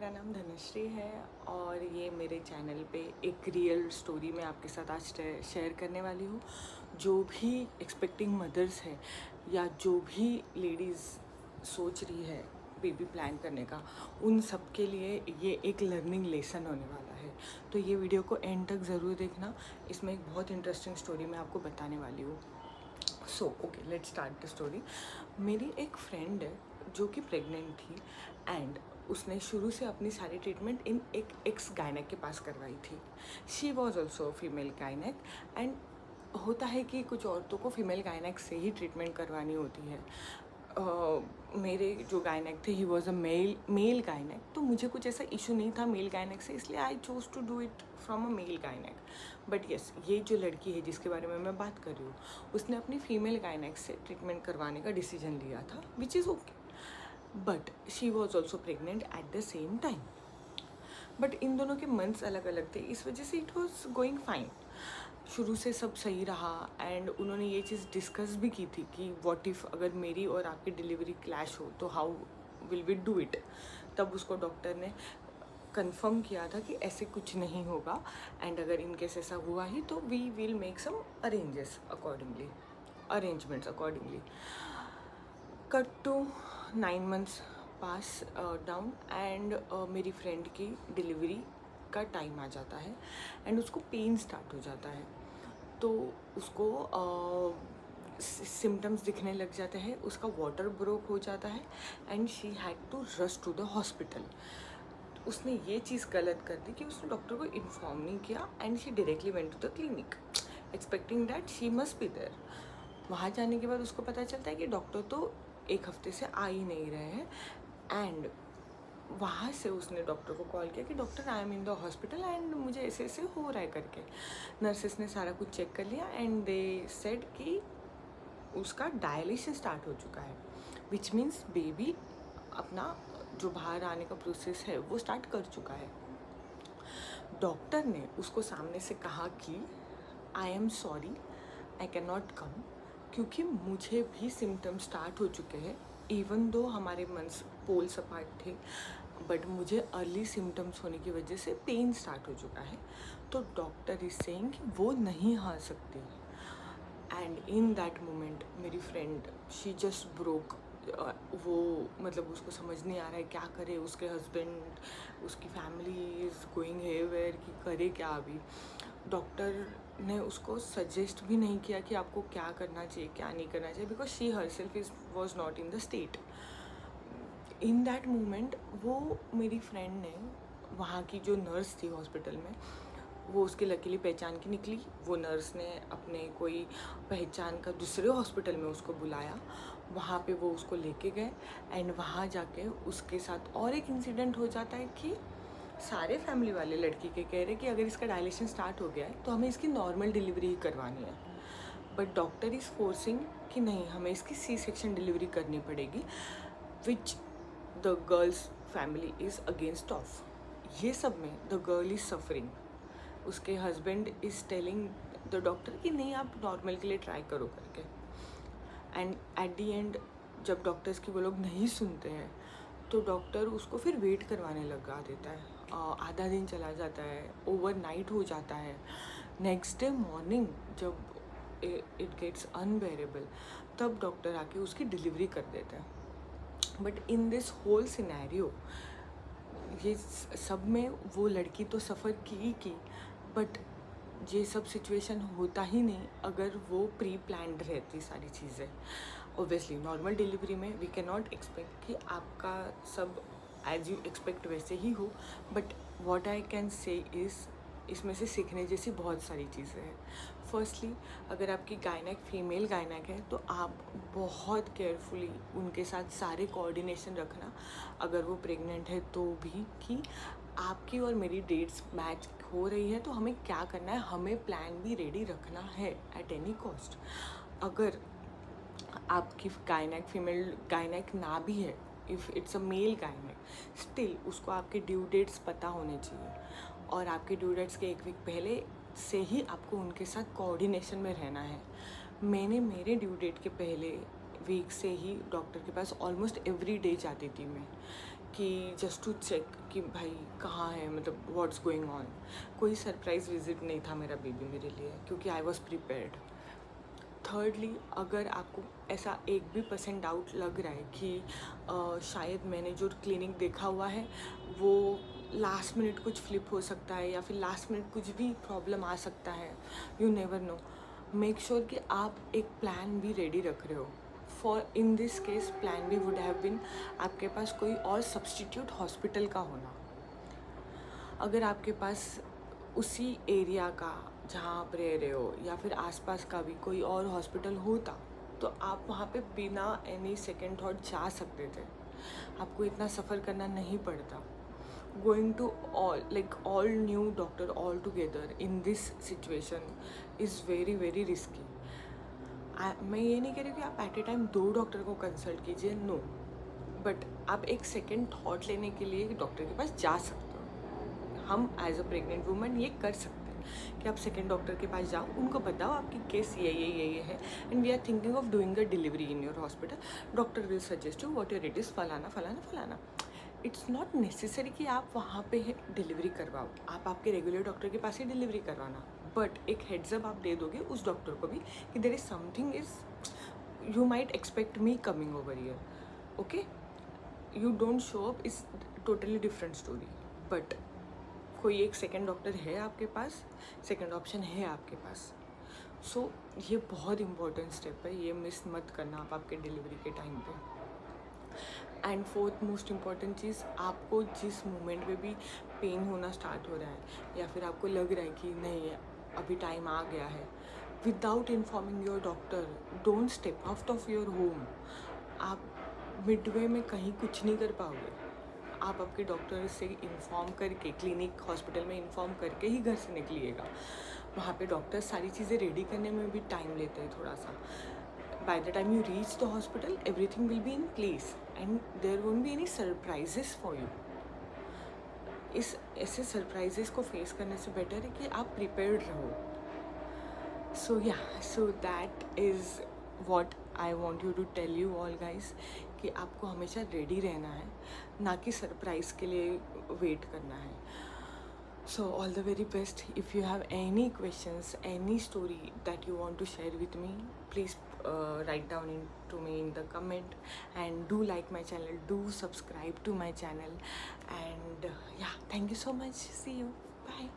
मेरा नाम धनश्री है और ये मेरे चैनल पे एक रियल स्टोरी मैं आपके साथ आज शेयर करने वाली हूँ। जो भी एक्सपेक्टिंग मदर्स है या जो भी लेडीज़ सोच रही है बेबी प्लान करने का, उन सब के लिए ये एक लर्निंग लेसन होने वाला है। तो ये वीडियो को एंड तक ज़रूर देखना, इसमें एक बहुत इंटरेस्टिंग स्टोरी मैं आपको बताने वाली हूँ। So okay, let's start the story. मेरी एक फ्रेंड है जो कि प्रेग्नेंट थी एंड उसने शुरू से अपनी सारी ट्रीटमेंट इन एक एक्स गायनेक के पास करवाई थी। She was also female gynaec and होता है कि कुछ औरतों को फीमेल गायनेक से ही ट्रीटमेंट करवानी होती है। मेरे जो गायनेक थे ही वॉज अ मेल गायनेक, तो मुझे कुछ ऐसा इशू नहीं था मेल गायनेक से, इसलिए I chose to do it from a male gynaec. But yes, ये जो लड़की है जिसके बारे में मैं बात कर रही हूँ, उसने अपनी फीमेल गायनेक से ट्रीटमेंट करवाने का डिसीजन लिया था, which is okay. But she was also pregnant at the same time. But in दोनों के मंथ्स अलग अलग थे, इस वजह से इट वॉज गोइंग फाइन। शुरू से सब सही रहा एंड उन्होंने ये चीज़ डिस्कस भी की थी कि व्हाट इफ़ अगर मेरी और आपकी डिलीवरी क्लैश हो तो how will we do it. तब उसको डॉक्टर ने कंफर्म किया था कि ऐसे कुछ नहीं होगा एंड अगर इन केस ऐसा हुआ ही तो we will make some arrangements accordingly. Cut to 9 months pass down and मेरी फ्रेंड की डिलीवरी का टाइम आ जाता है एंड उसको पेन स्टार्ट हो जाता है। तो उसको सिम्टम्स दिखने लग जाते हैं, उसका वाटर ब्रोक हो जाता है and she had to rush to the hospital. उसने ये चीज़ गलत कर दी कि उसने डॉक्टर को इन्फॉर्म नहीं किया and she directly went to the clinic expecting that she must be there. वहाँ जाने के बाद उसको पता चलता है कि डॉक्टर तो एक हफ्ते से आ ही नहीं रहे हैं एंड वहाँ से उसने डॉक्टर को कॉल किया कि doctor I am in the hospital and मुझे ऐसे ऐसे हो रहा है करके। नर्सेस ने सारा कुछ चेक कर लिया एंड दे सेड कि उसका डायलिशन स्टार्ट हो चुका है, विच मीन्स बेबी अपना जो बाहर आने का प्रोसेस है वो स्टार्ट कर चुका है। डॉक्टर ने उसको सामने से कहा कि I am sorry, I can not come, क्योंकि मुझे भी सिम्टम्स स्टार्ट हो चुके हैं। इवन दो हमारे मंथ्स पोल्स अपार्ट थे, बट मुझे अर्ली सिम्टम्स होने की वजह से पेन स्टार्ट हो चुका है। तो डॉक्टर इज सेइंग कि वो नहीं आ सकती। एंड इन दैट मोमेंट मेरी फ्रेंड शी जस्ट ब्रोक। वो मतलब उसको समझ नहीं आ रहा है क्या करे, उसके हस्बैंड उसकी फैमिली इज़ गोइंग हेवेयर कि करे क्या अभी। डॉक्टर ने उसको सजेस्ट भी नहीं किया कि आपको क्या करना चाहिए क्या नहीं करना चाहिए, because she herself is was not in the state. In that moment वो मेरी फ्रेंड ने, वहाँ की जो नर्स थी हॉस्पिटल में, वो उसकी लकीली पहचान की निकली। वो नर्स ने अपने कोई पहचान का दूसरे हॉस्पिटल में उसको बुलाया, वहाँ पे वो उसको लेके गए एंड वहाँ जाके उसके साथ और एक इंसिडेंट हो जाता है कि सारे फैमिली वाले लड़की के कह रहे कि अगर इसका डायलेशन स्टार्ट हो गया है तो हमें इसकी नॉर्मल डिलीवरी ही करवानी है। बट डॉक्टर इज़ फोर्सिंग कि नहीं, हमें इसकी सी सेक्शन डिलीवरी करनी पड़ेगी, which the girls family is against of. ये सब में द गर्ल इज़ सफरिंग। उसके husband is telling the doctor कि नहीं, आप नॉर्मल के लिए ट्राई करो करके। एंड एट दी एंड जब डॉक्टर्स की वो लोग नहीं सुनते हैं तो डॉक्टर उसको फिर वेट करवाने लगा देता है। आधा दिन चला जाता है, ओवरनाइट हो जाता है। नेक्स्ट डे मॉर्निंग जब इट गेट्स अनबेरेबल, तब डॉक्टर आके उसकी डिलीवरी कर देता है। But in this whole scenario ये सब में वो लड़की तो सफ़र की, बट ये सब सिचुएशन होता ही नहीं अगर वो प्री प्लान्ड रहती सारी चीज़ें। ऑब्वियसली नॉर्मल डिलीवरी में वी कैन नॉट एक्सपेक्ट कि आपका सब एज यू एक्सपेक्ट वैसे ही हो, but what I can say is इसमें से सीखने जैसी बहुत सारी चीज़ें हैं। फर्स्टली, अगर आपकी गायनेक फीमेल गायनेक है तो आप बहुत केयरफुली उनके साथ सारे कोऑर्डिनेशन रखना, अगर वो प्रेग्नेंट है तो भी, कि आपकी और मेरी डेट्स मैच हो रही है तो हमें क्या करना है, हमें प्लान भी रेडी रखना है एट एनी कॉस्ट। अगर आपकी गायनेक फीमेल गायनेक ना भी है, if it's a male gynaec, still उसको आपके ड्यू डेट्स पता होने चाहिए और आपके ड्यू डेट्स के एक वीक पहले से ही आपको उनके साथ कोऑर्डिनेशन में रहना है। मैंने मेरे ड्यू डेट के पहले वीक से ही डॉक्टर के पास ऑलमोस्ट एवरी डे जाती थी मैं, कि जस्ट टू चेक कि भाई कहाँ है, मतलब व्हाट्स गोइंग ऑन। कोई सरप्राइज विजिट नहीं था मेरा बेबी मेरे लिए, क्योंकि आई वॉज प्रिपेयर्ड। थर्डली, अगर आपको ऐसा 1% डाउट लग रहा है कि शायद मैंने जो क्लिनिक देखा हुआ है वो लास्ट मिनट कुछ फ्लिप हो सकता है, या फिर लास्ट मिनट कुछ भी प्रॉब्लम आ सकता है, you never know, make sure कि आप एक प्लान भी रेडी रख रहे हो। For in this case plan B would have been आपके पास कोई और सब्सटीट्यूट हॉस्पिटल का होना। अगर आपके पास उसी एरिया का जहाँ आप रह रहे हो या फिर आसपास का भी कोई और हॉस्पिटल होता तो आप वहाँ पे बिना एनी सेकेंड थॉट जा सकते थे, आपको इतना सफ़र करना नहीं पड़ता। Going to all new doctor all together in this situation is very very risky. मैं ये नहीं कह रही कि आप एट ए टाइम 2 डॉक्टर को कंसल्ट कीजिए, नो, बट आप एक सेकेंड थॉट लेने के लिए डॉक्टर के पास जा सकते हो। हम एज अ प्रेग्नेंट वुमन ये कर सकते हैं कि आप सेकेंड डॉक्टर के पास जाओ, उनको बताओ आपकी केस ये है and we are thinking of doing a delivery in your hospital. Doctor will suggest you what your it is फलाना फलाना फलाना। इट्स नॉट नेसेसरी कि आप वहाँ पे डिलीवरी करवाओ, आप आपके रेगुलर डॉक्टर के पास ही डिलीवरी करवाना, बट एक हेड्सअप आप दे दोगे उस डॉक्टर को भी कि there is something is you might expect me coming over here, okay. You don't show up is totally different story, but कोई एक सेकेंड डॉक्टर है आपके पास, सेकेंड ऑप्शन है आपके पास। सो ये बहुत इंपॉर्टेंट स्टेप है, ये मिस मत करना आप आपके डिलीवरी के टाइम पे। एंड फोर्थ मोस्ट इम्पॉर्टेंट चीज़, आपको जिस मोमेंट पे भी पेन होना स्टार्ट हो रहा है या फिर आपको लग रहा है कि नहीं अभी टाइम आ गया है, without informing your doctor don't step out of your home. आप मिडवे में कहीं कुछ नहीं कर पाओगे, आप आपके डॉक्टर से इन्फॉर्म करके, क्लिनिक हॉस्पिटल में इन्फॉर्म करके ही घर से निकलिएगा। वहाँ पे डॉक्टर सारी चीज़ें रेडी करने में भी टाइम लेते हैं थोड़ा सा। By the time you reach the hospital, everything will be in place and there won't be any surprises for you. इस ऐसे सरप्राइजेस को फेस करने से बेटर है कि आप प्रिपेयर्ड रहो। So yeah, so that is what I want you to tell you all guys, कि आपको हमेशा रेडी रहना है, ना कि सरप्राइज के लिए वेट करना है। So all the very best. If you have any questions, any story that you want to share with me, please write down to me in the comment, and do like my channel, do subscribe to my channel, and yeah, thank you so much. See you. Bye.